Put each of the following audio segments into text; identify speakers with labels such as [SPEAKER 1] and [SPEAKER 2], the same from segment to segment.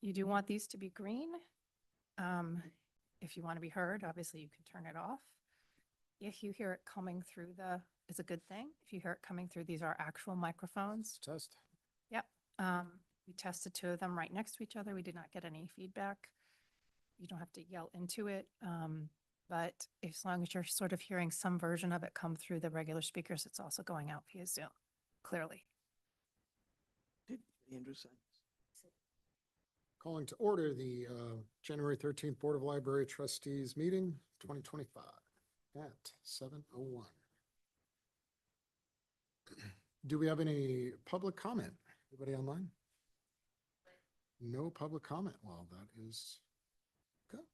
[SPEAKER 1] You do want these to be green. If you want to be heard, obviously you can turn it off. If you hear it coming through it's a good thing. If you hear it coming through, these are actual microphones.
[SPEAKER 2] Test.
[SPEAKER 1] Yep. We tested two of them right next to each other. We did not get any feedback. You don't have to yell into it. But as long as you're sort of hearing some version of it come through the regular speakers, it's also going out via Zoom, clearly.
[SPEAKER 3] Did Andrew say?
[SPEAKER 2] Calling to order the January 13th Board of Library Trustees meeting 2025 at 7:01. Do we have any public comment? Anybody online? No public comment. Well, that is good.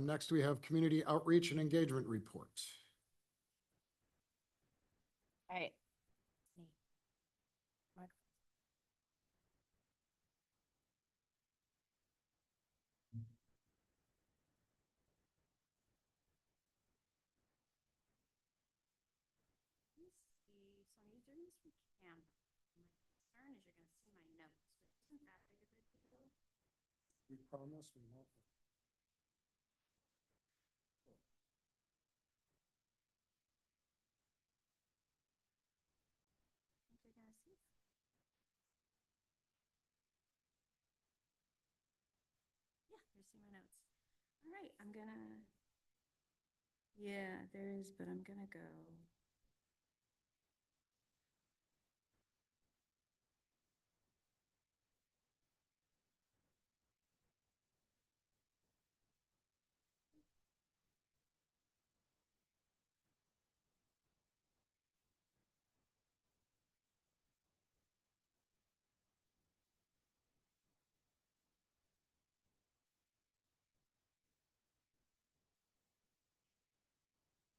[SPEAKER 2] Next, we have Community Outreach and Engagement Report.
[SPEAKER 1] All right.
[SPEAKER 4] So I'm doing this from Canva. My concern is you're going to see my notes, but isn't that big of a deal?
[SPEAKER 2] We promise we won't.
[SPEAKER 4] I think you're going to see. Yeah, you're seeing my notes. All right, I'm gonna. Yeah, there is, but I'm gonna go.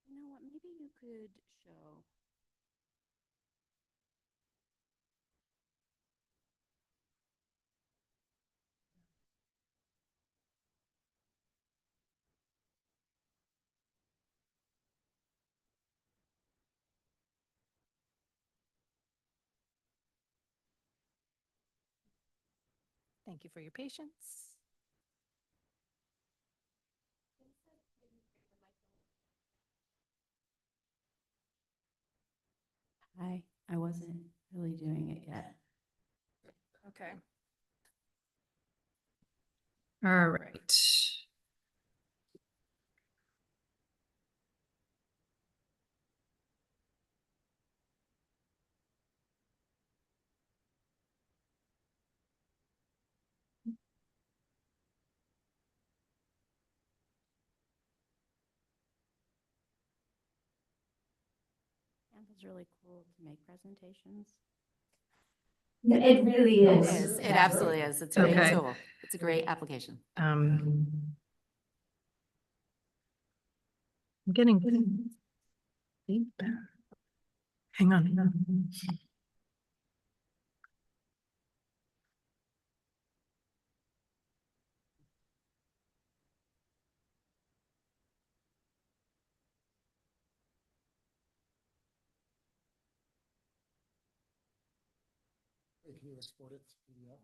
[SPEAKER 4] You know what? Maybe you could show.
[SPEAKER 1] Thank you for your patience.
[SPEAKER 4] I wasn't really doing it yet.
[SPEAKER 1] Okay. All right.
[SPEAKER 4] Canva's really cool to make presentations.
[SPEAKER 5] It really
[SPEAKER 4] It
[SPEAKER 5] is.
[SPEAKER 4] is. It absolutely is. It's a great
[SPEAKER 1] Okay.
[SPEAKER 4] tool. It's a great application.
[SPEAKER 1] I'm getting feedback. Hang on.
[SPEAKER 2] Hey, can you export it to PDF?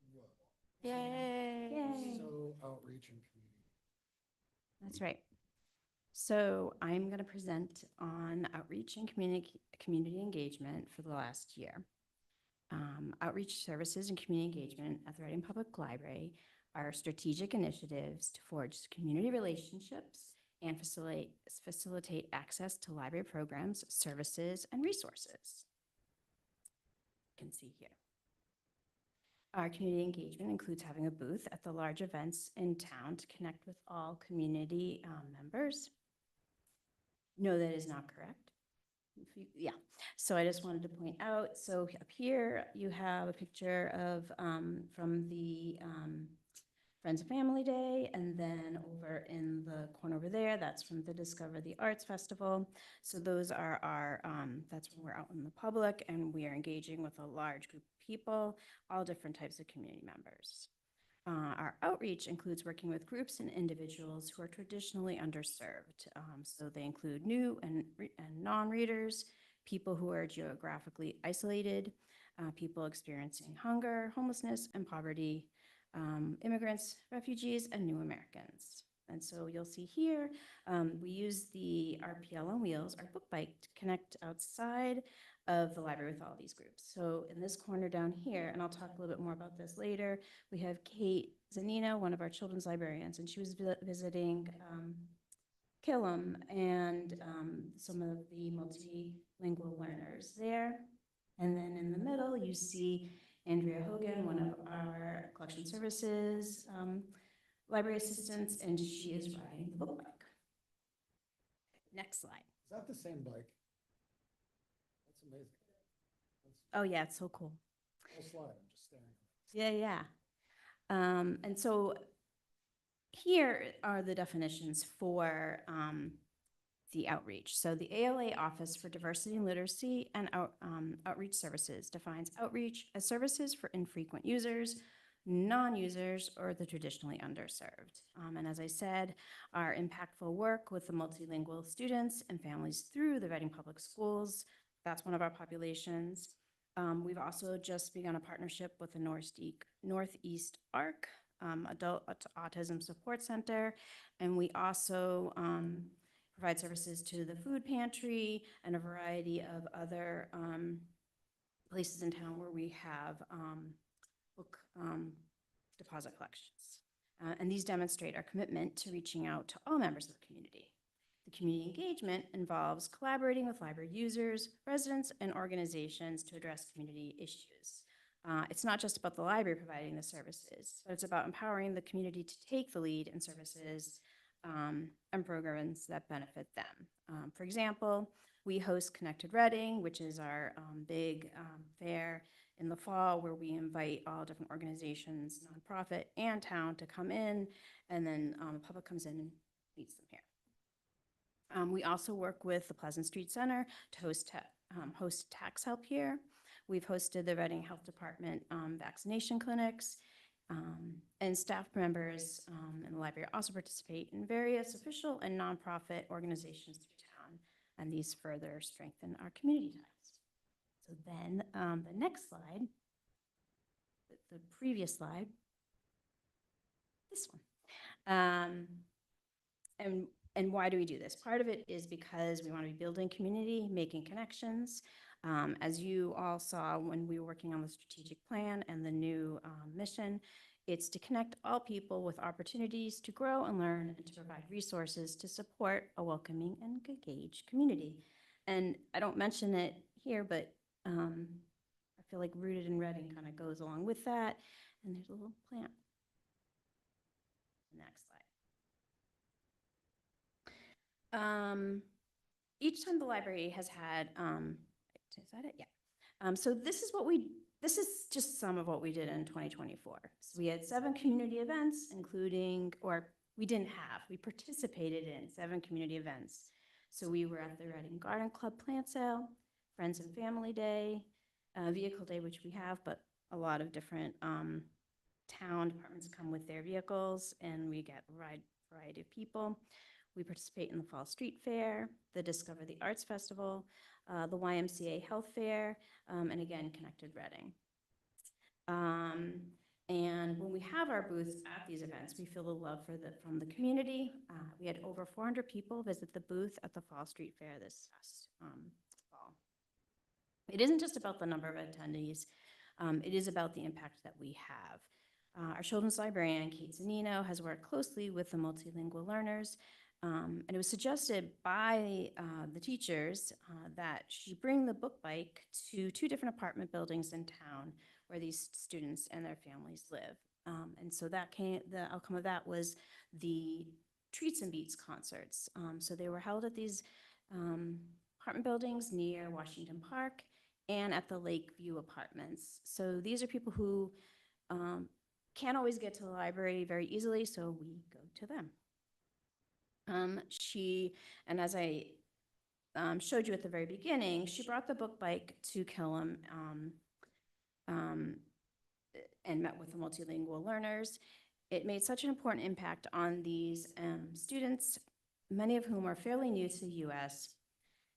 [SPEAKER 2] Anyway.
[SPEAKER 4] Yay.
[SPEAKER 2] So outreach and community.
[SPEAKER 4] That's right. So I'm going to present on outreach and community engagement for the last year. Outreach services and community engagement at the Reading Public Library are strategic initiatives to forge community relationships and facilitate access to library programs, services, and resources. You can see here. Our community engagement includes having a booth at the large events in town to connect with all community members. No, that is not correct. Yeah, so I just wanted to point out, so up here you have a picture of from the Friends and Family Day, and then over in the corner over there, that's from the Discover the Arts Festival. So those are our, that's when we're out in the public and we are engaging with a large group of people, all different types of community members. outreach includes working with groups and individuals who are traditionally underserved. So they include new and non-readers, people who are geographically isolated, people experiencing hunger, homelessness, and poverty, immigrants, refugees, and new Americans. And so you'll see here, we use the RPL on Wheels, our book bike, to connect outside of the library with all these groups. So in this corner down here, and I'll talk a little bit more about this later, we have Kate Zanino, one of our children's librarians, and she was visiting Killam and some of the multilingual learners there. And then in the middle, you see Andrea Hogan, one of our collection services library assistants, and she is riding the book bike. Next slide.
[SPEAKER 2] Is that the same bike? That's amazing.
[SPEAKER 4] Oh yeah, it's so cool.
[SPEAKER 2] Whole slide, I'm just staring at it.
[SPEAKER 4] Yeah. And so here are the definitions for the outreach. So the ALA Office for Diversity and Literacy and Outreach Services defines outreach as services for infrequent users, non-users, or the traditionally underserved. And as I said, our impactful work with the multilingual students and families through the Reading Public Schools, that's one of our populations. We've also just begun a partnership with the Northeast ARC, Adult Autism Support Center, and we also provide services to the food pantry and a variety of other places in town where we have book deposit collections. And these demonstrate our commitment to reaching out to all members of the community. The community engagement involves collaborating with library users, residents, and organizations to address community issues. It's not just about the library providing the services, but it's about empowering the community to take the lead in services and programs that benefit them. For example, we host Connected Reading, which is our big fair in the fall where we invite all different organizations, nonprofit and town to come in, and then the public comes in and meets them here. We also work with the Pleasant Street Center to host tax help here. We've hosted the Reading Health Department vaccination clinics, and staff members in the library also participate in various official and nonprofit organizations through town, and these further strengthen our community ties. So then the next slide, the previous slide, this one. And why do we do this? Part of it is because we want to be building community, making connections. As you all saw when we were working on the strategic plan and the new mission, it's to connect all people with opportunities to grow and learn and to provide resources to support a welcoming and engaged community. And I don't mention it here, but I feel like Rooted in Reading kind of goes along with that. And there's a little plant. Next slide. Each time the library has had, is that it? Yeah. So this is just some of what we did in 2024. So we had 7 community events, including, or we participated in 7 community events. So we were at the Reading Garden Club plant sale, Friends and Family Day, Vehicle Day, which we have, but a lot of different town departments come with their vehicles, and we get a variety of people. We participate in the Fall Street Fair, the Discover the Arts Festival, the YMCA Health Fair, and again, Connected Reading. And when we have our booths at these events, we feel the love from the community. We had over 400 people visit the booth at the Fall Street Fair this past fall. It isn't just about the number of attendees. It is about the impact that we have. Our children's librarian, Kate Zanino, has worked closely with the multilingual learners, and it was suggested by the teachers that she bring the book bike to 2 different apartment buildings in town where these students and their families live. And so the outcome of that was the Treats and Beats concerts. So they were held at these apartment buildings near Washington Park and at the Lakeview Apartments. So these are people who can't always get to the library very easily, so we go to them. And as I showed you at the very beginning, she brought the book bike to Killam and met with the multilingual learners. it made such an important impact on these students, many of whom are fairly new to the US.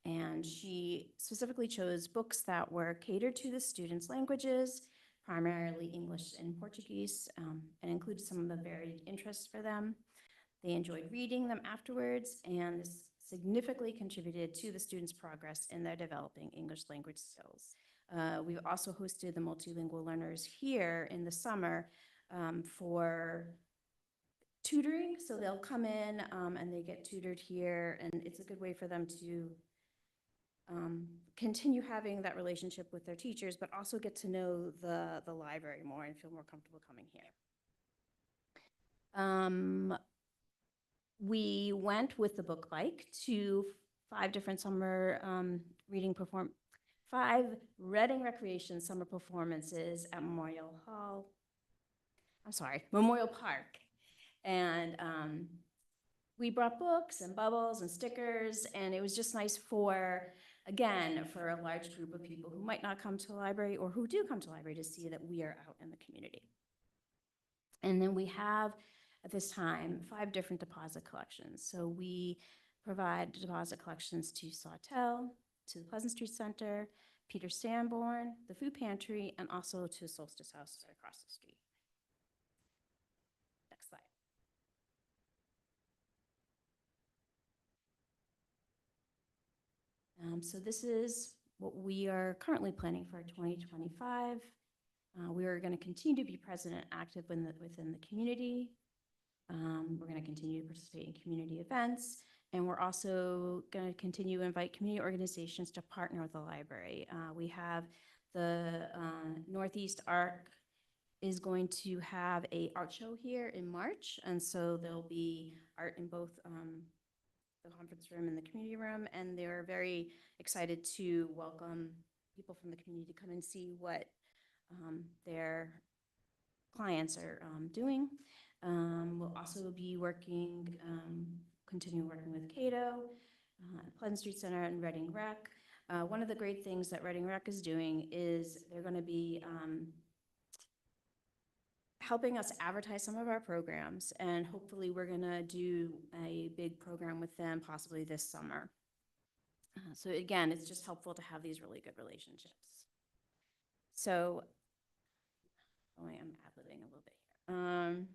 [SPEAKER 4] And she specifically chose books that were catered to the students' languages, primarily English and Portuguese, and included some of the varied interests for them. They enjoyed reading them afterwards, and this significantly contributed to the students' progress in their developing English language skills. We've also hosted the multilingual learners here in the summer for tutoring. So they'll come in and they get tutored here, and it's a good way for them to continue having that relationship with their teachers, but also get to know the library more and feel more comfortable coming here. We went with the book like to 5 different summer five Reading Recreation summer performances at Memorial Park. And we brought books and bubbles and stickers, and it was just nice for a large group of people who might not come to the library or who do come to the library to see that we are out in the community. And then we have, at this time, 5 different deposit collections. So we provide deposit collections to Sawtell, to the Pleasant Street Center, Peter Sanborn, the Food Pantry, and also to Solstice House across the street. Next slide. So this is what we are currently planning for 2025. We are going to continue to be present and active within the community. We're going to continue to participate in community events, and we're also going to continue to invite community organizations to partner with the library. We have the Northeast Arc is going to have a art show here in March, and so there'll be art in both the conference room and the community room, and they're very excited to welcome people from the community to come and see what their clients are doing. We'll also be continue working with Cato, Pleasant Street Center, and Reading Rec. One of the great things that Reading Rec is doing is they're going to be helping us advertise some of our programs, and hopefully we're going to do a big program with them possibly this summer. So again, it's just helpful to have these really good relationships. So, I'm ad-libbing a little bit here.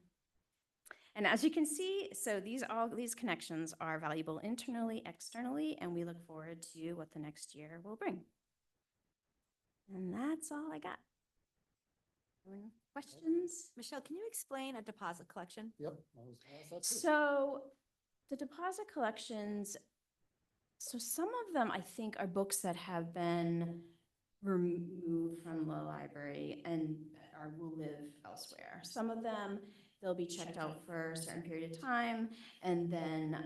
[SPEAKER 4] And as you can see, so all these connections are valuable internally, externally, and we look forward to what the next year will bring. And that's all I got. Any questions?
[SPEAKER 6] Michelle, can you explain a deposit collection?
[SPEAKER 2] Yep. I was gonna ask that too.
[SPEAKER 4] So the deposit collections, so some of them I think are books that have been removed from the library and will live elsewhere. Some of them, they'll be checked out for a certain period of time, and then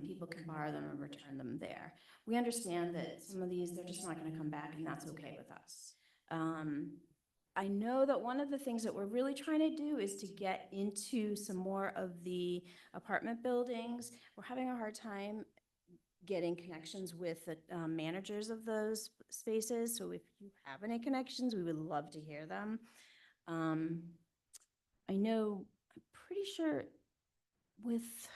[SPEAKER 4] people can borrow them and return them there. We understand that some of these, they're just not going to come back, and that's okay with us. I know that one of the things that we're really trying to do is to get into some more of the apartment buildings. We're having a hard time getting connections with the managers of those spaces. So if you have any connections, we would love to hear them. I know, I'm pretty sure with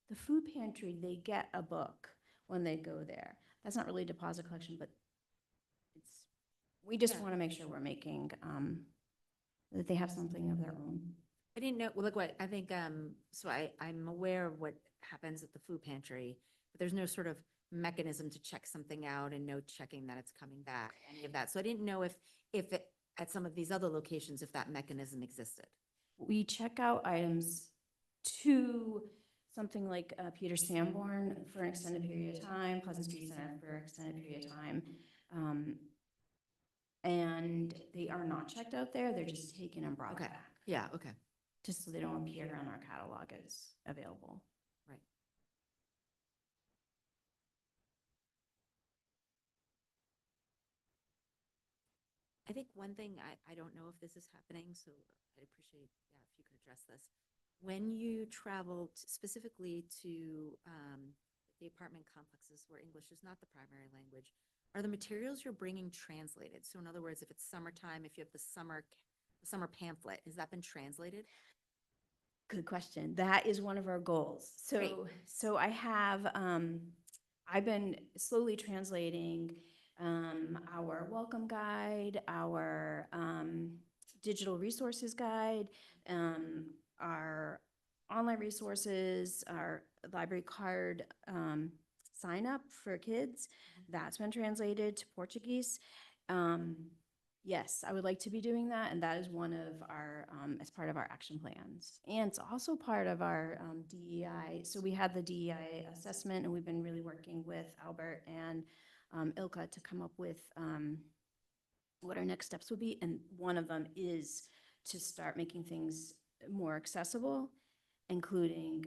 [SPEAKER 4] the food pantry, they get a book when they go there. That's not really deposit collection, but we just want to make sure we're making, that they have something of their own.
[SPEAKER 6] I didn't know, well, look what, I think, so I'm aware of what happens at the food pantry, but there's no sort of mechanism to check something out and no checking that it's coming back, any of that. So I didn't know if it, at some of these other locations, if that mechanism existed.
[SPEAKER 4] We check out items to something like Peter Sanborn for an extended period of time, Pleasant Street Center for an extended period of time. And they are not checked out there, they're just taken and brought
[SPEAKER 6] Okay.
[SPEAKER 4] back.
[SPEAKER 6] Yeah, okay.
[SPEAKER 4] Just so they don't appear on our catalog as available.
[SPEAKER 6] Right. I think one thing, I don't know if this is happening, so I'd appreciate, yeah, if you could address this. When you travel specifically to the apartment complexes where English is not the primary language, are the materials you're bringing translated? So in other words, if it's summertime, if you have the summer pamphlet, has that been translated?
[SPEAKER 4] Good question. That is one of our goals.
[SPEAKER 6] Great.
[SPEAKER 4] So I have, I've been slowly translating our welcome guide, our digital resources guide, our online resources, our library card sign up for kids. That's been translated to Portuguese. Yes, I would like to be doing that, and that is one of our, as part of our action plans. And it's also part of our DEI. So we had the DEI assessment, and we've been really working with Albert and Ilka to come up with what our next steps would be. And one of them is to start making things more accessible, including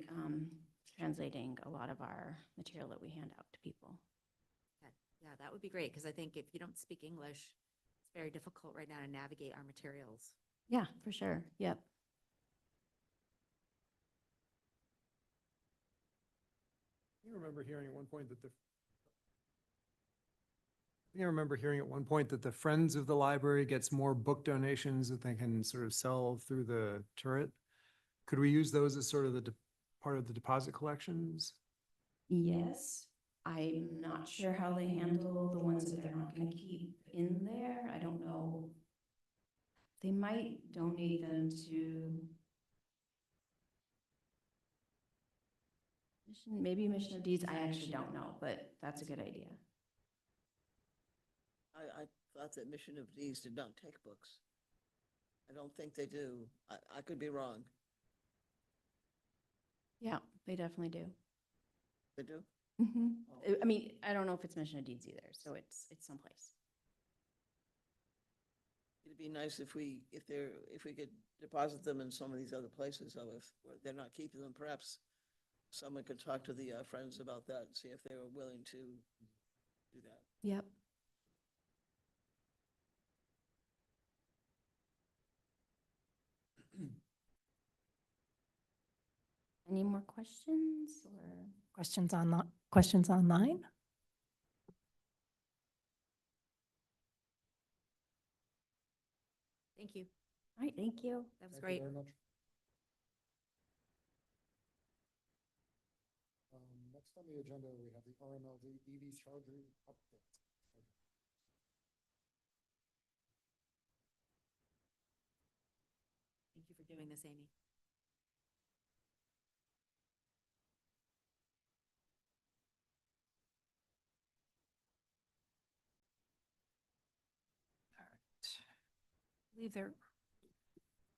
[SPEAKER 4] translating a lot of our material that we hand out to people.
[SPEAKER 6] Yeah, that would be great, because I think if you don't speak English, it's very difficult right now to navigate our materials.
[SPEAKER 4] Yeah, for sure. Yep.
[SPEAKER 7] I remember hearing at one point that the Friends of the Library gets more book donations that they can sort of sell through the turret. Could we use those as sort of part of the deposit collections?
[SPEAKER 4] Yes. I'm not sure how they handle the ones that they're not going to keep in there. I don't know. They might donate them to maybe Mission of Deeds. I actually don't know, but that's a good idea.
[SPEAKER 3] I thought that Mission of These did not take books. I don't think they do. I could be wrong.
[SPEAKER 4] Yeah, they definitely do.
[SPEAKER 3] They do?
[SPEAKER 4] I mean, I don't know if it's Mission of Deeds either, so it's someplace.
[SPEAKER 3] It'd be nice if we could deposit them in some of these other places, though, if they're not keeping them, perhaps someone could talk to the Friends about that and see if they were willing to do that.
[SPEAKER 4] Yep. Any more questions or?
[SPEAKER 1] Questions online?
[SPEAKER 6] Thank you.
[SPEAKER 4] All right, thank you.
[SPEAKER 6] That was
[SPEAKER 2] Thank you
[SPEAKER 6] great.
[SPEAKER 2] very much. Next on the agenda, we have the RMLD EV charger update.
[SPEAKER 6] Thank you for doing this, Amy.
[SPEAKER 1] All right.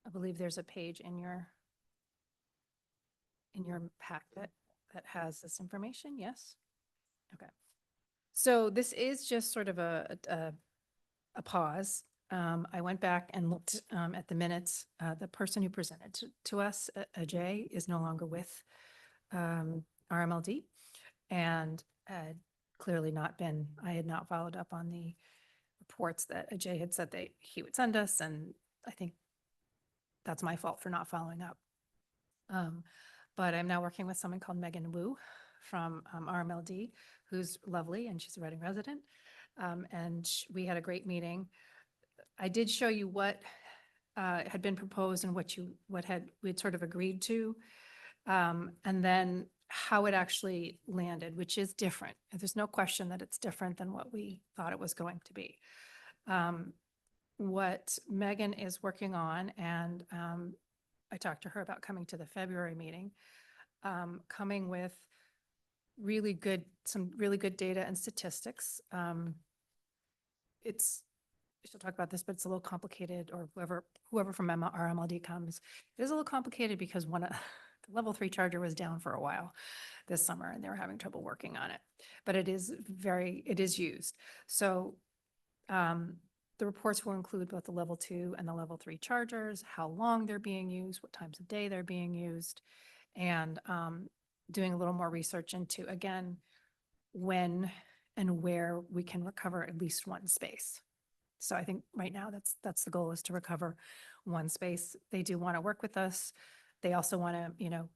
[SPEAKER 1] I believe there's a page in your packet that has this information, yes? Okay. So this is just sort of a pause. I went back and looked at the minutes. The person who presented to us, Ajay, is no longer with RMLD, and had clearly not been, I had not followed up on the reports that Ajay had said he would send us, and I think that's my fault for not following up. But I'm now working with someone called Megan Wu from RMLD, who's lovely, and she's a Reading resident. And we had a great meeting. I did show you what had been proposed and we had sort of agreed to. And then how it actually landed, which is different. There's no question that it's different than what we thought it was going to be. What Megan is working on, and I talked to her about coming to the February meeting, coming with some really good data and statistics. She'll talk about this, but it's a little complicated, or whoever from RMLD comes. It is a little complicated because the level 3 charger was down for a while this summer and they were having trouble working on it, but it is used. So the reports will include both the level 2 and the level 3 chargers, how long they're being used, what times of day they're being used, and doing a little more research into, again, when and where we can recover at least one space. So I think right now that's the goal, is to recover one space. They do want to work with us. They also want to,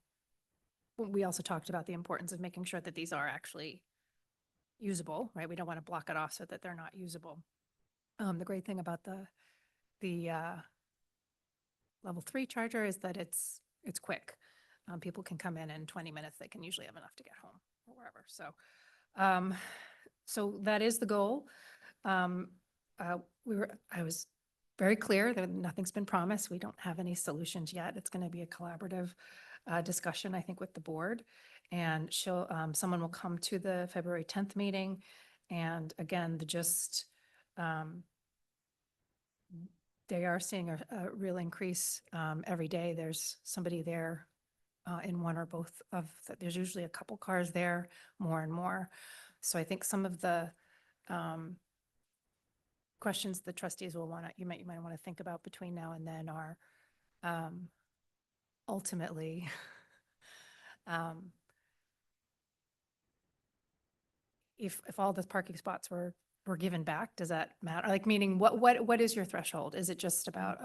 [SPEAKER 1] we also talked about the importance of making sure that these are actually usable, right? We don't want to block it off so that they're not usable. The great thing about the level 3 charger is that it's quick. People can come in 20 minutes, they can usually have enough to get home or wherever. Um, so that is the goal. I was very clear that nothing's been promised. We don't have any solutions yet. It's going to be a collaborative discussion, I think, with the board. And someone will come to the February 10th meeting. And again, they are seeing a real increase every day. There's somebody there in one or both there's usually a couple cars there, more and more. So I think some of the questions the trustees will want to, you might want to think about between now and then are ultimately if all the parking spots were given back, does that matter? Like, meaning what is your threshold? Is it just about,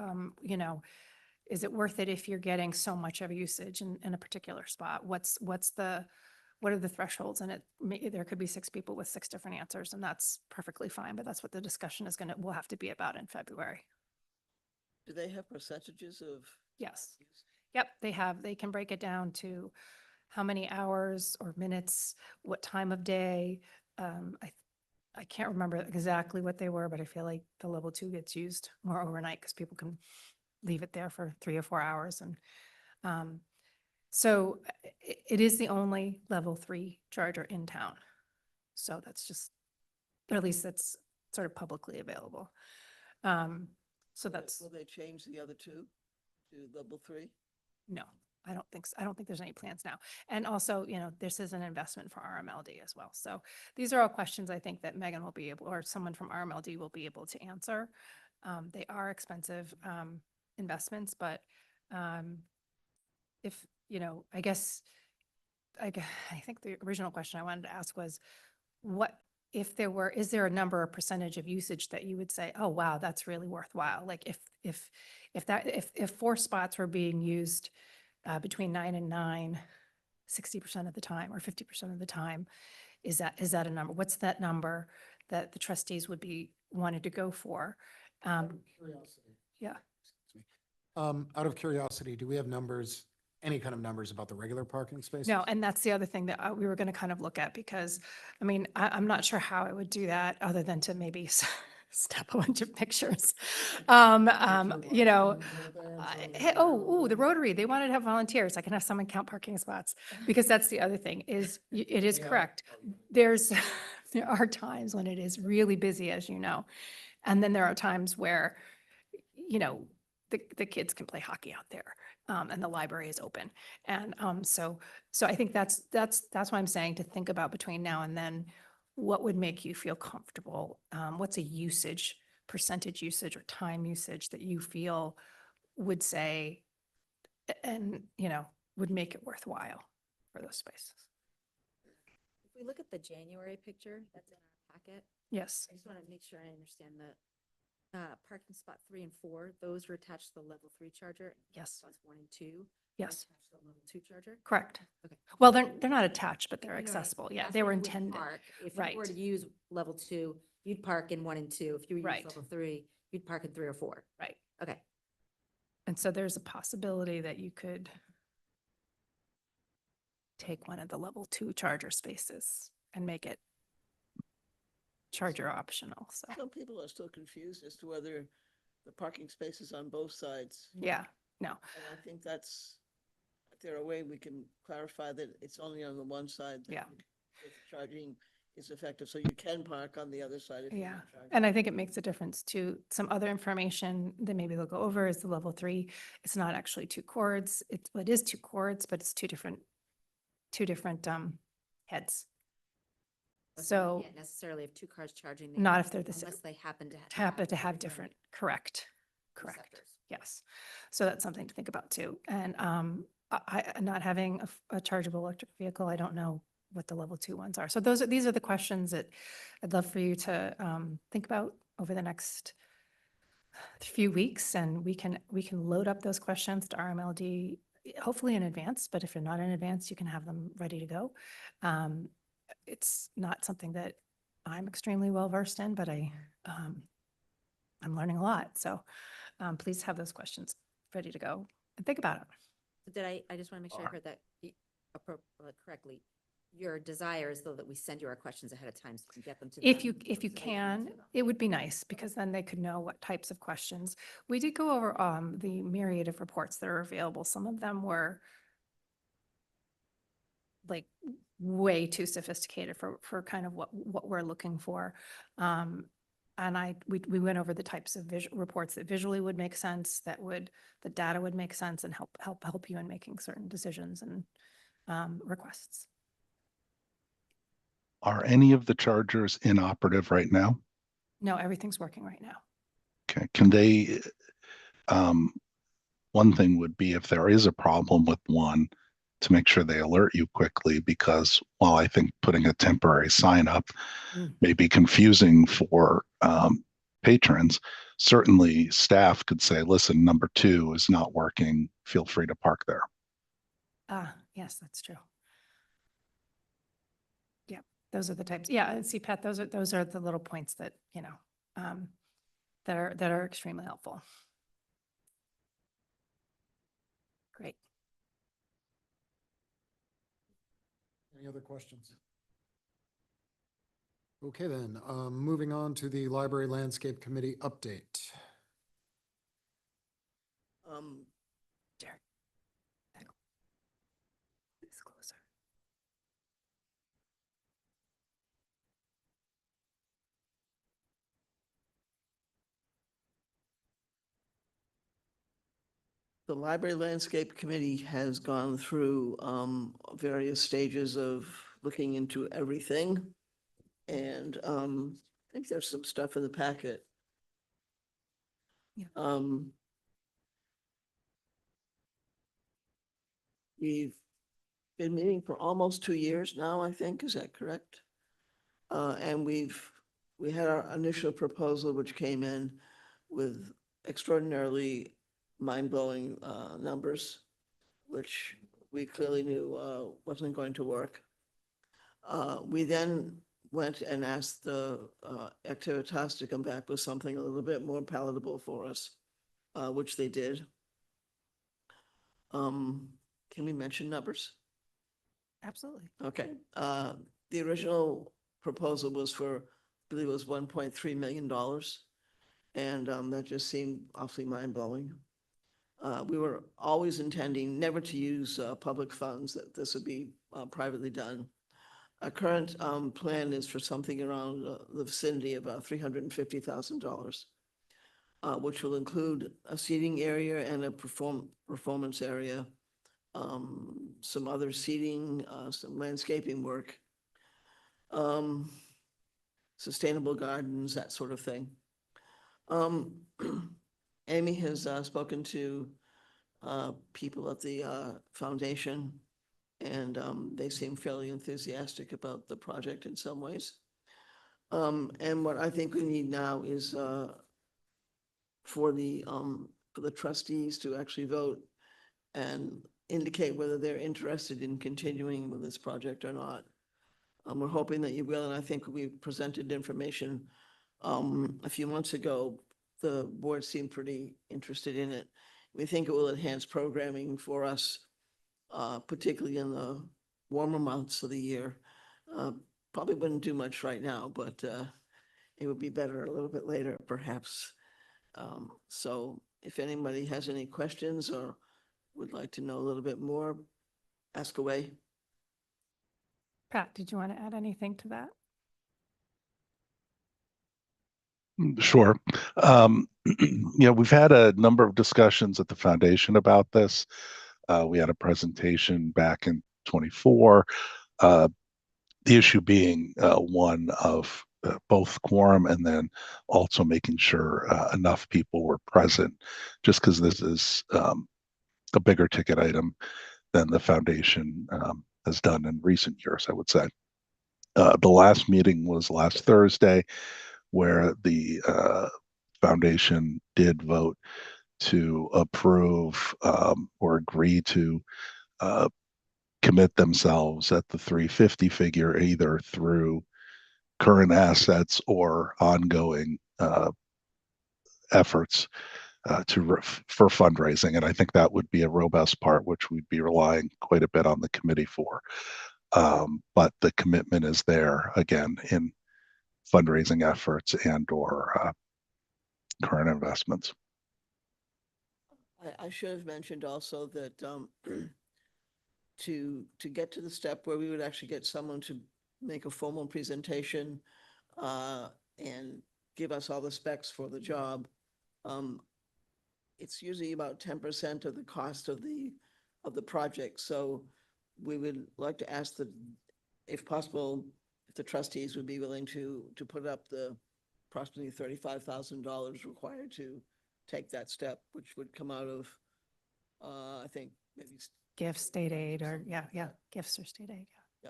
[SPEAKER 1] is it worth it if you're getting so much of a usage in a particular spot? What are the thresholds? And there could be 6 people with 6 different answers, and that's perfectly fine, but that's what the discussion will have to be about in February.
[SPEAKER 3] Do they have percentages of?
[SPEAKER 1] Yes. Yep, they can break it down to how many hours or minutes, what time of day. I can't remember exactly what they were, but I feel like the level 2 gets used more overnight because people can leave it there for 3 or 4 hours. And so it is the only level 3 charger in town. So that's just, or at least that's sort of publicly available. So that's,
[SPEAKER 3] Will they change the other 2 to level 3?
[SPEAKER 1] no, I don't think so. I don't think there's any plans now. And also, this is an investment for RMLD as well. So these are all questions I think that Megan will be able, or someone from RMLD will be able to answer. They are expensive investments, but if, I guess, I think the original question I wanted to ask was, is there a number or percentage of usage that you would say, oh, wow, that's really worthwhile? Like if 4 spots were being used between 9 and 9, 60% of the time or 50% of the time, is that a number? What's that number that the trustees would be wanted to go for?
[SPEAKER 2] Out of curiosity.
[SPEAKER 1] Yeah.
[SPEAKER 2] Excuse me. Out of curiosity, do we have numbers, any kind of numbers about the regular parking spaces?
[SPEAKER 1] No, and that's the other thing that we were going to kind of look at, because, I mean, I'm not sure how I would do that other than to maybe snap a bunch of pictures. The Rotary, they wanted to have volunteers. I can have someone count parking spots, because that's the other thing is, it is correct. There are times when it is really busy, as you know. And then there are times where, the kids can play hockey out there, and the library is open. And so I think that's why I'm saying to think about between now and then, what would make you feel comfortable? What's a percentage usage or time usage that you feel would say, and, would make it worthwhile for those spaces?
[SPEAKER 6] If we look at the January picture that's in our packet,
[SPEAKER 1] Yes,
[SPEAKER 6] I just want to make sure I understand that parking spot 3 and 4, those were attached to the level 3 charger.
[SPEAKER 1] Yes.
[SPEAKER 6] Spots 1 and 2. are
[SPEAKER 1] yes,
[SPEAKER 6] attached to the level 2 charger.
[SPEAKER 1] correct.
[SPEAKER 6] Okay.
[SPEAKER 1] Well, they're not attached, but they're
[SPEAKER 6] No, no, no.
[SPEAKER 1] accessible. Yeah,
[SPEAKER 6] That's
[SPEAKER 1] they
[SPEAKER 6] where
[SPEAKER 1] were
[SPEAKER 6] you would
[SPEAKER 1] intended.
[SPEAKER 6] park. If you were
[SPEAKER 1] Right.
[SPEAKER 6] to use level 2, you'd park in 1 and 2. If you were to
[SPEAKER 1] Right.
[SPEAKER 6] use level 3, you'd park in 3 or 4.
[SPEAKER 1] Right.
[SPEAKER 6] Okay.
[SPEAKER 1] And so there's a possibility that you could take one of the level 2 charger spaces and make it charger optional. So,
[SPEAKER 3] Some people are still confused as to whether the parking space is on both sides.
[SPEAKER 1] yeah, no,
[SPEAKER 3] And I think if there a way we can clarify that it's only on the one side. That
[SPEAKER 1] Yeah.
[SPEAKER 3] the charging is effective, so you can park on the other side. If you're
[SPEAKER 1] yeah.
[SPEAKER 3] not charging.
[SPEAKER 1] And I think it makes a difference too. Some other information that maybe they'll go over is the level 3. It's not actually 2 cords. It is 2 cords, but it's two different heads.
[SPEAKER 6] You
[SPEAKER 1] So
[SPEAKER 6] can't necessarily have 2 cars charging. the
[SPEAKER 1] not
[SPEAKER 6] other
[SPEAKER 1] if they're the same.
[SPEAKER 6] Unless they happen to
[SPEAKER 1] have different, correct.
[SPEAKER 6] receptors.
[SPEAKER 1] Yes. So that's something to think about too. And not having a chargeable electric vehicle, I don't know what the level 2 ones are. So these are the questions that I'd love for you to think about over the next few weeks, and we can load up those questions to RMLD, hopefully in advance, but if you're not in advance, you can have them ready to go. It's not something that I'm extremely well versed in, but I'm learning a lot. So please have those questions ready to go and think about it.
[SPEAKER 6] Did I just want to make sure I
[SPEAKER 7] Are-
[SPEAKER 6] heard that correctly. Your desire is though that we send you our questions ahead of time so you can get them to them.
[SPEAKER 1] If you
[SPEAKER 6] so they
[SPEAKER 1] can,
[SPEAKER 6] answer them.
[SPEAKER 1] it would be nice because then they could know what types of questions. We did go over the myriad of reports that are available. Some of them were like way too sophisticated for kind of what we're looking for. And we went over the types of reports that visually would make sense, the data would make sense and help you in making certain decisions and requests.
[SPEAKER 8] Are any of the chargers inoperative right now?
[SPEAKER 1] No, everything's working right now.
[SPEAKER 8] Okay, can they, um, one thing would be if there is a problem with one, to make sure they alert you quickly, because while I think putting a temporary sign up
[SPEAKER 1] Mm.
[SPEAKER 8] may be confusing for patrons, certainly staff could say, listen, number 2 is not working. Feel free to park there.
[SPEAKER 1] Yes, that's true. Yeah, those are the types. Yeah, and see, Pat, those are the little points that, that are extremely helpful. Great.
[SPEAKER 2] Any other questions? Okay, then, moving on to the Library Landscape Committee update.
[SPEAKER 1] Jared. It's closer.
[SPEAKER 3] The Library Landscape Committee has gone through various stages of looking into everything. And I think there's some stuff in the packet.
[SPEAKER 1] Yeah.
[SPEAKER 3] We've been meeting for almost 2 years now, I think, is that correct? And we had our initial proposal, which came in with extraordinarily mind-blowing numbers, which we clearly knew wasn't going to work. We then went and asked the Activitas to come back with something a little bit more palatable for us, which they did. Can we mention numbers?
[SPEAKER 1] Absolutely.
[SPEAKER 3] Okay, the original proposal was for, I believe it was $1.3 million. And that just seemed awfully mind-blowing. We were always intending never to use public funds, that this would be privately done. Our current plan is for something around the vicinity of $350,000, which will include a seating area and a performance area, some other seating, some landscaping work, sustainable gardens, that sort of thing. Amy has spoken to people at the foundation, and they seem fairly enthusiastic about the project in some ways. And what I think we need now is for the trustees to actually vote and indicate whether they're interested in continuing with this project or not. We're hoping that you will, and I think we presented information a few months ago. The board seemed pretty interested in it. We think it will enhance programming for us, particularly in the warmer months of the year. Probably wouldn't do much right now, but it would be better a little bit later, perhaps. So if anybody has any questions or would like to know a little bit more, ask away.
[SPEAKER 1] Pat, did you want to add anything to that?
[SPEAKER 8] Sure. We've had a number of discussions at the foundation about this. We had a presentation back in 24. The issue being one of both quorum and then also making sure enough people were present, just because this is a bigger ticket item than the foundation has done in recent years, I would say. The last meeting was last Thursday, where the foundation did vote to approve or agree to commit themselves at the 350 figure, either through current assets or ongoing efforts for fundraising. And I think that would be a robust part, which we'd be relying quite a bit on the committee for. But the commitment is there again in fundraising efforts and or current investments.
[SPEAKER 3] I should have mentioned also that to get to the step where we would actually get someone to make a formal presentation and give us all the specs for the job, it's usually about 10% of the cost of the project. So we would like to ask if possible, if the trustees would be willing to put up the approximately $35,000 required to take that step, which would come out of, I think, maybe.
[SPEAKER 1] Gifts, state aid, or, yeah, gifts or state aid, yeah.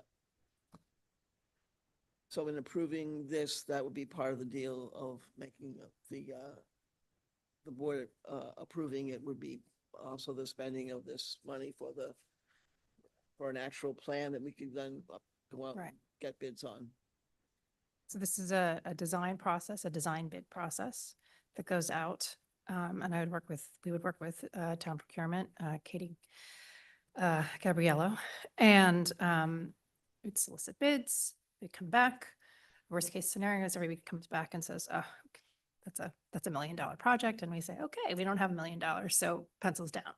[SPEAKER 3] So in approving this, that would be part of the deal of making the board approving it would be also the spending of this money for an actual plan that we could then go out
[SPEAKER 1] Right.
[SPEAKER 3] and get bids on.
[SPEAKER 1] So this is a design process, a design bid process that goes out. And we would work with town procurement, Katie Gabriello, and we'd solicit bids, we come back. Worst case scenarios, everybody comes back and says, oh, that's $1 million project. And we say, okay, we don't have $1 million, so pencils down.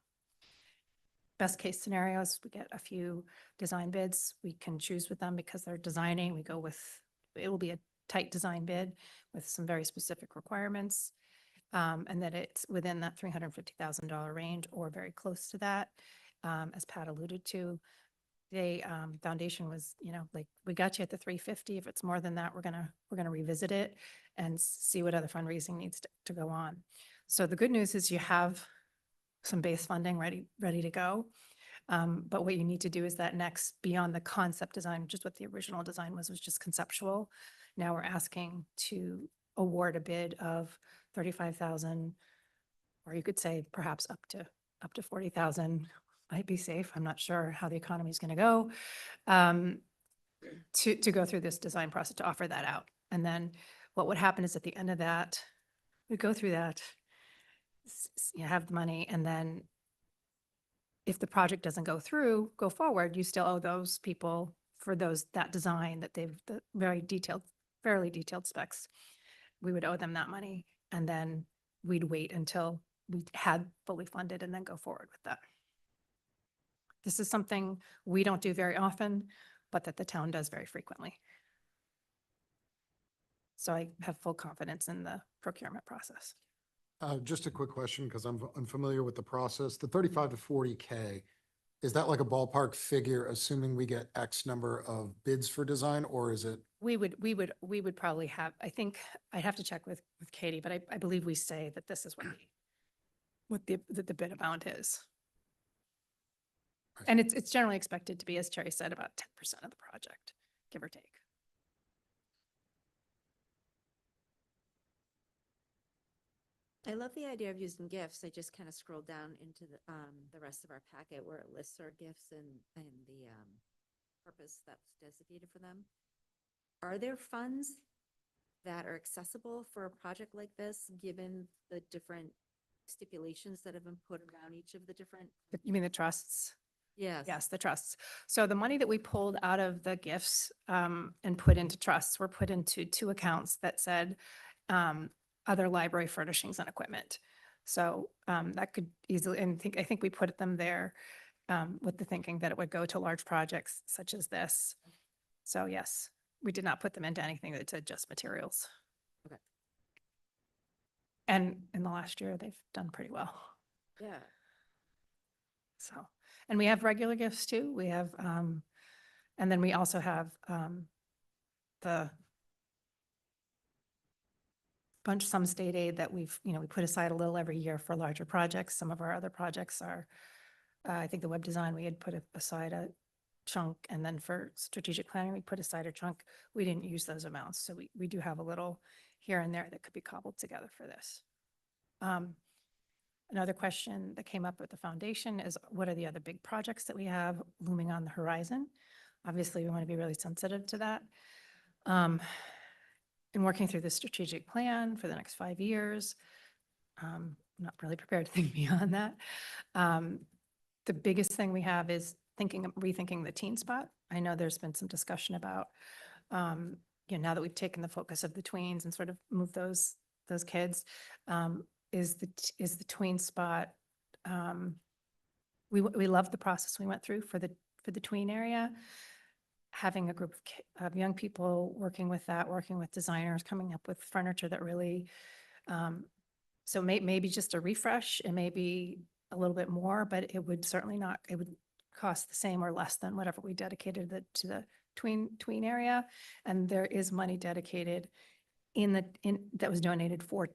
[SPEAKER 1] Best case scenarios, we get a few design bids. We can choose with them because they're designing. We go with, it will be a tight design bid with some very specific requirements. And that it's within that $350,000 range or very close to that. As Pat alluded to, the foundation was, like, we got you at the 350. If it's more than that, we're gonna revisit it and see what other fundraising needs to go on. So the good news is you have some base funding ready to go. But what you need to do is that next, beyond the concept design, which is what the original design was just conceptual. Now we're asking to award a bid of 35,000, or you could say perhaps up to 40,000 might be safe. I'm not sure how the economy is going to go, to go through this design process to offer that out. And then what would happen is at the end of that, we go through that, you have the money, and then if the project doesn't go forward, you still owe those people for that design that the fairly detailed specs. We would owe them that money, and then we'd wait until we had fully funded and then go forward with that. This is something we don't do very often, but that the town does very frequently. So I have full confidence in the procurement process.
[SPEAKER 2] Just a quick question, because I'm unfamiliar with the process. The 35 to 40K, is that like a ballpark figure, assuming we get X number of bids for design, or is it?
[SPEAKER 1] We would probably have, I think, I'd have to check with Katie, but I believe we say that this is what the bid amount is. And it's generally expected to be, as Terry said, about 10% of the project, give or take.
[SPEAKER 6] I love the idea of using gifts. I just kind of scrolled down into the rest of our packet where it lists our gifts and the purpose that's designated for them. Are there funds that are accessible for a project like this, given the different stipulations that have been put around each of the different?
[SPEAKER 1] You mean the trusts?
[SPEAKER 6] Yes.
[SPEAKER 1] Yes, the trusts. So the money that we pulled out of the gifts and put into trusts were put into two accounts that said other library furnishings and equipment. So that could easily, and I think we put them there with the thinking that it would go to large projects such as this. So yes, we did not put them into anything that said just materials.
[SPEAKER 6] Okay.
[SPEAKER 1] And in the last year, they've done pretty well.
[SPEAKER 6] Yeah.
[SPEAKER 1] So, and we have regular gifts too. We have, and then we also have some state aid that we put aside a little every year for larger projects. Some of our other projects are, I think the web design, we had put aside a chunk, and then for strategic planning, we put aside a chunk. We didn't use those amounts. So we do have a little here and there that could be cobbled together for this. Another question that came up at the foundation is, what are the other big projects that we have looming on the horizon? Obviously, we want to be really sensitive to that. In working through the strategic plan for the next 5 years, not really prepared to think beyond that. The biggest thing we have is rethinking the teen spot. I know there's been some discussion about, now that we've taken the focus of the tweens and sort of moved those kids, is the tween spot. We love the process we went through for the tween area. Having a group of young people working with that, working with designers, coming up with furniture that really, so maybe just a refresh and maybe a little bit more, but it would certainly not, it would cost the same or less than whatever we dedicated to the tween area. And there is money dedicated that was donated for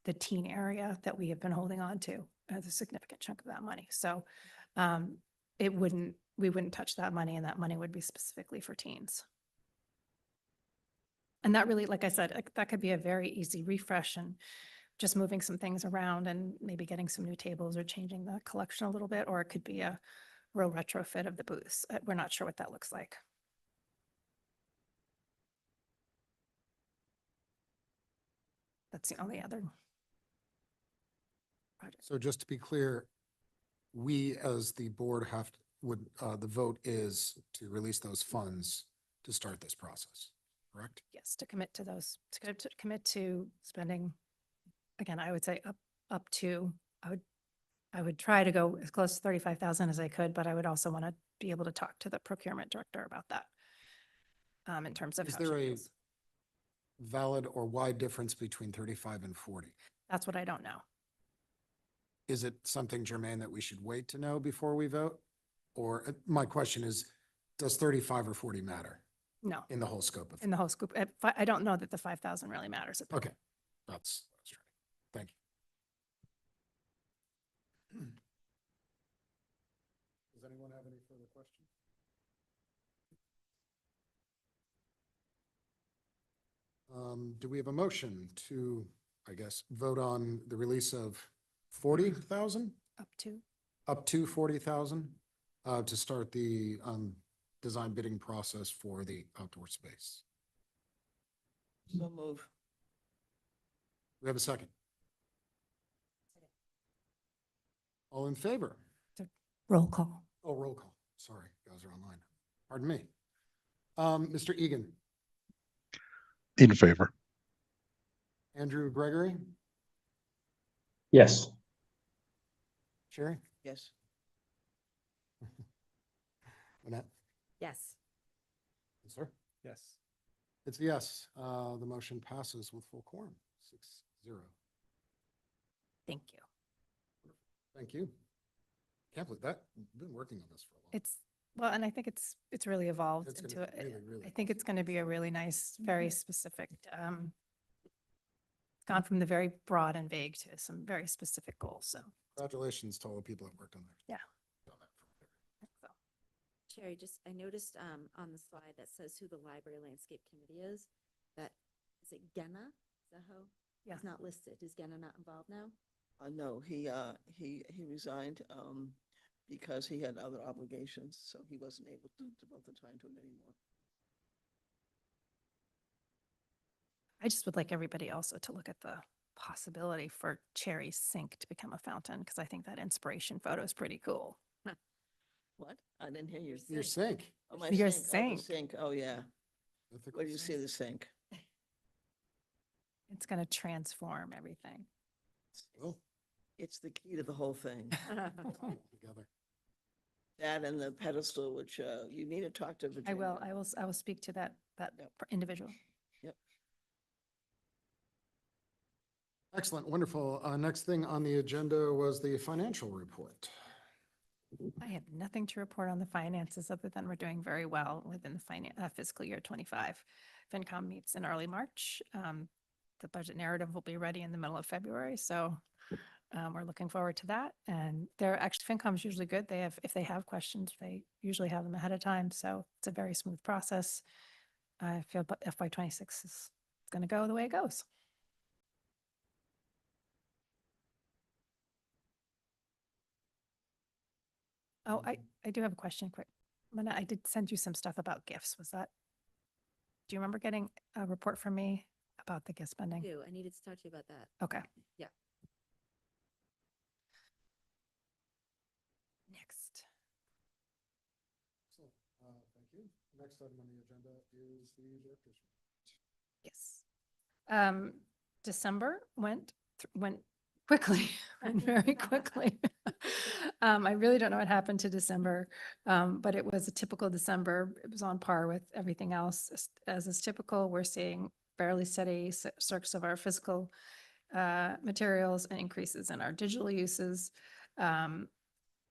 [SPEAKER 1] the teen area that we have been holding on to as a significant chunk of that money. So we wouldn't touch that money, and that money would be specifically for teens. And that really, like I said, that could be a very easy refresh and just moving some things around and maybe getting some new tables or changing the collection a little bit, or it could be a real retrofit of the booths. We're not sure what that looks like. That's the only other project.
[SPEAKER 2] So just to be clear, we as the board the vote is to release those funds to start this process, correct?
[SPEAKER 1] Yes, to commit to those, to commit to spending, again, I would say up to, I would try to go as close to 35,000 as I could, but I would also want to be able to talk to the procurement director about that. In terms of
[SPEAKER 2] Is
[SPEAKER 1] how she
[SPEAKER 2] there a
[SPEAKER 1] feels.
[SPEAKER 2] valid or wide difference between 35 and 40?
[SPEAKER 1] That's what I don't know.
[SPEAKER 2] Is it something, Jermaine, that we should wait to know before we vote? Or my question is, does 35 or 40 matter
[SPEAKER 1] No,
[SPEAKER 2] in the whole scope of?
[SPEAKER 1] in the whole scoop. I don't know that the 5,000 really matters. At that.
[SPEAKER 2] Okay, that's what I was trying. Thank you. Does anyone have any further questions? Do we have a motion to, I guess, vote on the release of 40,000? Up to 40,000 to start the design bidding process for the outdoor space.
[SPEAKER 3] So move.
[SPEAKER 2] We have a second. All in favor?
[SPEAKER 1] Roll call.
[SPEAKER 2] Oh, roll call. Sorry, you guys are online. Pardon me. Mr. Egan,
[SPEAKER 8] In favor.
[SPEAKER 2] Andrew Gregory,
[SPEAKER 9] Yes.
[SPEAKER 2] Sherry,
[SPEAKER 3] Yes.
[SPEAKER 2] Annette,
[SPEAKER 6] Yes.
[SPEAKER 2] yes, sir.
[SPEAKER 7] Yes.
[SPEAKER 2] It's a yes. The motion passes with full quorum, 6-0.
[SPEAKER 1] Thank you.
[SPEAKER 2] Thank you. Can't believe that. We've been working on this for a while.
[SPEAKER 1] Well, and I think it's really evolved
[SPEAKER 2] It's
[SPEAKER 1] into
[SPEAKER 2] gonna
[SPEAKER 1] it.
[SPEAKER 2] really, really
[SPEAKER 1] I think it's going to be a really nice, very specific, it's gone from the very broad and vague to some very specific goals. So,
[SPEAKER 2] Congratulations to all the people that worked on that.
[SPEAKER 1] Yeah. so
[SPEAKER 6] Sherry, I noticed on the slide that says who the library landscape committee is, is it Genna? Is that how?
[SPEAKER 1] Yeah.
[SPEAKER 6] It's not listed. Is Genna not involved now?
[SPEAKER 3] No, he resigned, because he had other obligations, so he wasn't able to devote the time to it anymore.
[SPEAKER 1] I just would like everybody also to look at the possibility for Cherry's sink to become a fountain, because I think that inspiration photo is pretty cool.
[SPEAKER 3] What? I didn't hear your
[SPEAKER 2] Your
[SPEAKER 3] sink.
[SPEAKER 2] sink.
[SPEAKER 3] Oh, my
[SPEAKER 1] Your
[SPEAKER 3] sink. Oh, the
[SPEAKER 1] sink.
[SPEAKER 3] sink. Oh, yeah.
[SPEAKER 2] Mythical
[SPEAKER 3] Where do you see
[SPEAKER 2] sink.
[SPEAKER 3] the sink?
[SPEAKER 1] It's going to transform everything.
[SPEAKER 2] Oh,
[SPEAKER 3] It's the key to the whole thing.
[SPEAKER 2] together.
[SPEAKER 3] That and the pedestal, which you need to talk to Virginia.
[SPEAKER 1] I will speak to that
[SPEAKER 3] Yep.
[SPEAKER 1] individual.
[SPEAKER 3] Yep.
[SPEAKER 2] Excellent, wonderful. Next thing on the agenda was the financial report.
[SPEAKER 1] I have nothing to report on the finances other than we're doing very well within the fiscal year 25. FinCom meets in early March. The budget narrative will be ready in the middle of February. So we're looking forward to that. And FinCom is usually good. If they have questions, they usually have them ahead of time. So it's a very smooth process. I feel FY26 is going to go the way it goes. Oh, I do have a question quick. I did send you some stuff about gifts. Do you remember getting a report from me about the gift spending?
[SPEAKER 6] I needed to talk to you about that.
[SPEAKER 1] Okay.
[SPEAKER 6] Yeah.
[SPEAKER 2] Thank you. Next item on the agenda is the director's report.
[SPEAKER 1] Yes. December went quickly, went very quickly. I really don't know what happened to December, but it was a typical December. It was on par with everything else. As is typical, we're seeing fairly steady circs of our physical materials and increases in our digital uses.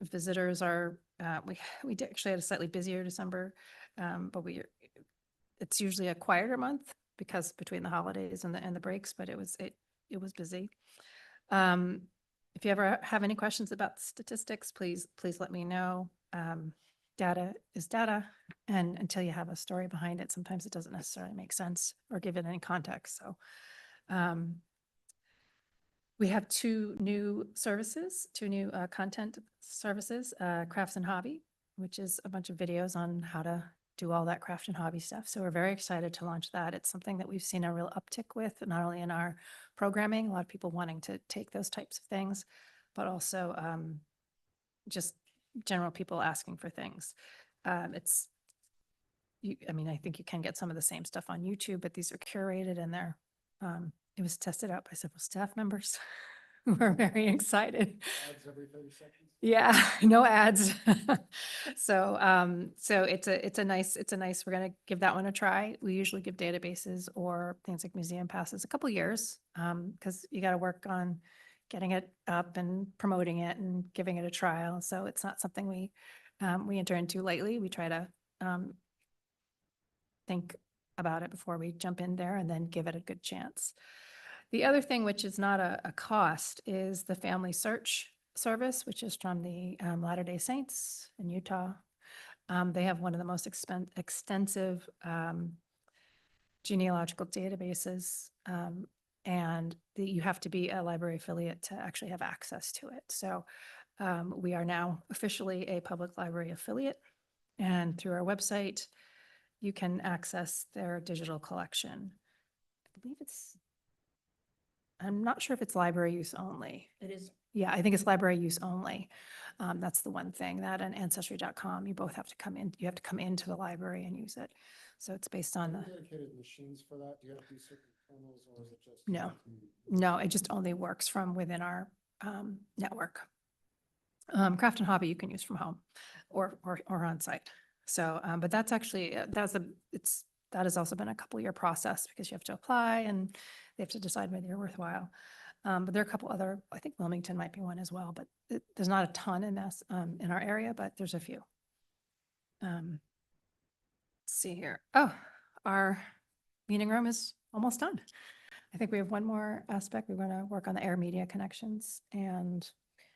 [SPEAKER 1] Visitors are, we actually had a slightly busier December, but it's usually a quieter month because between the holidays and the breaks, but it was busy. If you ever have any questions about the statistics, please let me know. Data is data, and until you have a story behind it, sometimes it doesn't necessarily make sense or give it any context. So, we have two new content services, Crafts and Hobby, which is a bunch of videos on how to do all that craft and hobby stuff. So we're very excited to launch that. It's something that we've seen a real uptick with, not only in our programming, a lot of people wanting to take those types of things, but also just general people asking for things. I mean, I think you can get some of the same stuff on YouTube, but these are curated and it was tested out by several staff members who are very excited.
[SPEAKER 2] Ads every 30 seconds.
[SPEAKER 1] Yeah, no ads. So it's a nice, we're gonna give that one a try. We usually give databases or things like museum passes a couple years, because you gotta work on getting it up and promoting it and giving it a trial. So it's not something we enter into lightly. We try to think about it before we jump in there and then give it a good chance. The other thing, which is not a cost, is the Family Search Service, which is from the Latter-day Saints in Utah. They have one of the most extensive genealogical databases, and you have to be a library affiliate to actually have access to it. So we are now officially a public library affiliate, and through our website, you can access their digital collection. I believe I'm not sure if it's library use only.
[SPEAKER 4] It is.
[SPEAKER 1] Yeah, I think it's library use only. That's the one thing. That and ancestry.com, you both have to come in, you have to come into the library and use it. So it's based on
[SPEAKER 2] Are
[SPEAKER 1] the,
[SPEAKER 2] there dedicated machines for that? Do you have to do certain kernels or is it just?
[SPEAKER 1] No. No, it just only works from within our network. Craft and Hobby you can use from home or on site. So, but that's actually, that has also been a couple year process because you have to apply and they have to decide whether you're worthwhile. But there are a couple other, I think Wilmington might be one as well, but there's not a ton in this, in our area, but there's a few. Let's see here. Oh, our meeting room is almost done. I think we have one more aspect. We're going to work on the air media connections and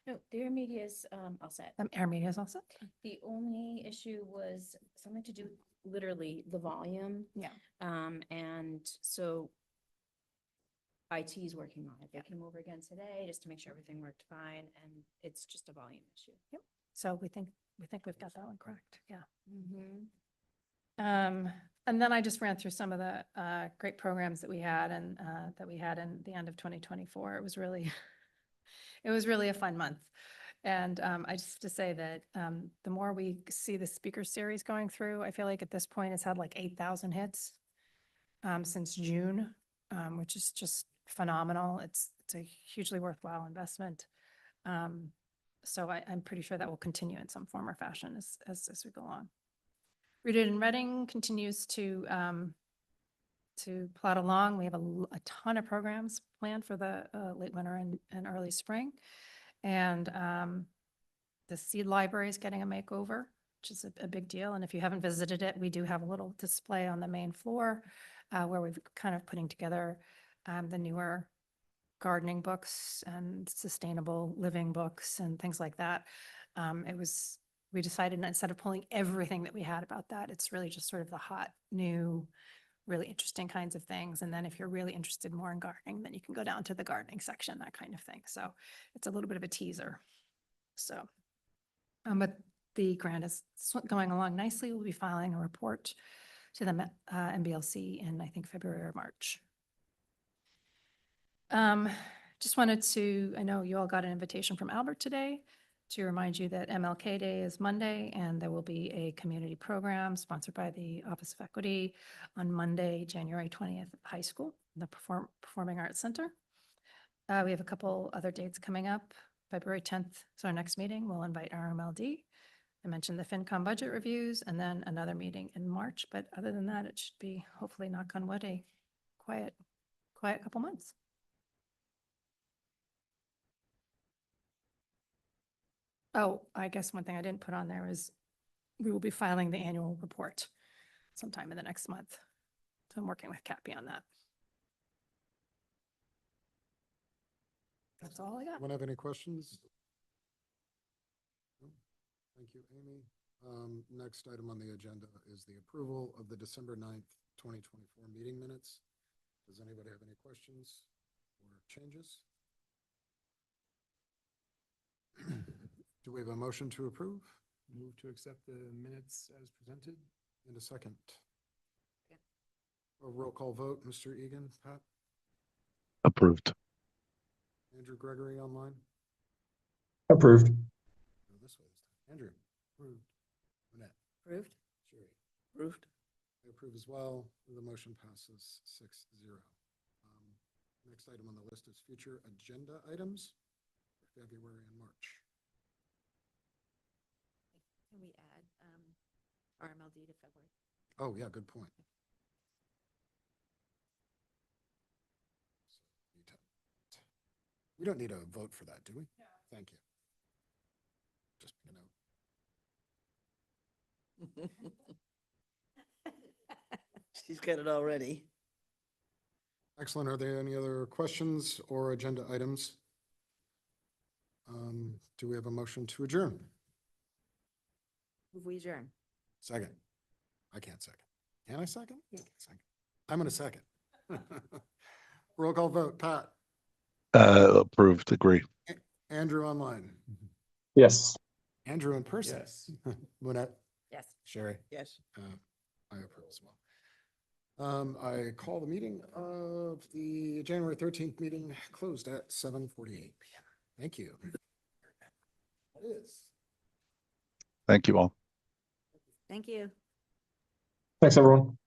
[SPEAKER 4] No, their media is all set.
[SPEAKER 1] air media is also.
[SPEAKER 4] The only issue was something to do with literally the volume.
[SPEAKER 1] Yeah.
[SPEAKER 4] And so IT is working on it. They came over again today just to make sure everything worked fine, and it's just a volume issue.
[SPEAKER 1] Yep. So we think we've got that one correct. Yeah.
[SPEAKER 4] Mm-hmm.
[SPEAKER 1] And then I just ran through some of the great programs that we had and that we had in the end of 2024. It was really a fun month. And I just have to say that the more we see the speaker series going through, I feel like at this point it's had like 8,000 hits since June, which is just phenomenal. It's a hugely worthwhile investment. So I'm pretty sure that will continue in some form or fashion as we go along. Rooted in Reading continues to plot along. We have a ton of programs planned for the late winter and early spring. And the Seed Library is getting a makeover, which is a big deal. And if you haven't visited it, we do have a little display on the main floor where we've kind of putting together the newer gardening books and sustainable living books and things like that. We decided instead of pulling everything that we had about that, it's really just sort of the hot, new, really interesting kinds of things. And then if you're really interested more in gardening, then you can go down to the gardening section, that kind of thing. So it's a little bit of a teaser. So, but the grant is going along nicely. We'll be filing a report to the MBLC in, I think, February or March. Just wanted to, I know you all got an invitation from Albert today to remind you that MLK Day is Monday, and there will be a community program sponsored by the Office of Equity on Monday, January 20th at the high school, in the Performing Arts Center. We have a couple other dates coming up. February 10th is our next meeting. We'll invite RMLD. I mentioned the FinCom budget reviews and then another meeting in March. But other than that, it should be, hopefully, knock on wood, a quiet couple months. Oh, I guess one thing I didn't put on there is we will be filing the annual report sometime in the next month. So I'm working with Cappy on that. That's all I got.
[SPEAKER 2] Anyone have any questions? No? Thank you, Amy. Next item on the agenda is the approval of the December 9th, 2024 meeting minutes. Does anybody have any questions or changes? Do we have a motion to approve?
[SPEAKER 7] Move to accept the minutes as presented.
[SPEAKER 2] And a second?
[SPEAKER 6] Second.
[SPEAKER 2] A roll call vote, Mr. Egan, Pat,
[SPEAKER 8] Approved.
[SPEAKER 2] Andrew Gregory online?
[SPEAKER 9] Approved.
[SPEAKER 2] Go this way this time. Andrew? Approved. Annette?
[SPEAKER 6] Approved?
[SPEAKER 2] Sherry?
[SPEAKER 3] Approved?
[SPEAKER 2] I approve as well. The motion passes 6-0. Next item on the list is future agenda items for February and March.
[SPEAKER 6] Can we add RMLD to February?
[SPEAKER 2] Oh, yeah, good point. We don't need a vote for that, do we? No. Thank you. Just,
[SPEAKER 3] She's got it already.
[SPEAKER 2] Excellent. Are there any other questions or agenda items? Do we have a motion to adjourn?
[SPEAKER 6] Move we adjourn.
[SPEAKER 2] Second. I can't second. Can I second? Yeah, I can second. I'm going to second. Roll call vote. Pat?
[SPEAKER 8] Approved. Agree.
[SPEAKER 2] Andrew online?
[SPEAKER 9] Yes.
[SPEAKER 2] Andrew in person?
[SPEAKER 7] Yes.
[SPEAKER 2] Monette?
[SPEAKER 6] Yes.
[SPEAKER 2] Sherry?
[SPEAKER 3] Yes.
[SPEAKER 2] I approve as well. I call the meeting of the January 13th meeting closed at 7:48 PM. Thank you. It is.
[SPEAKER 8] Thank you all.
[SPEAKER 6] Thank you.
[SPEAKER 9] Thanks, everyone.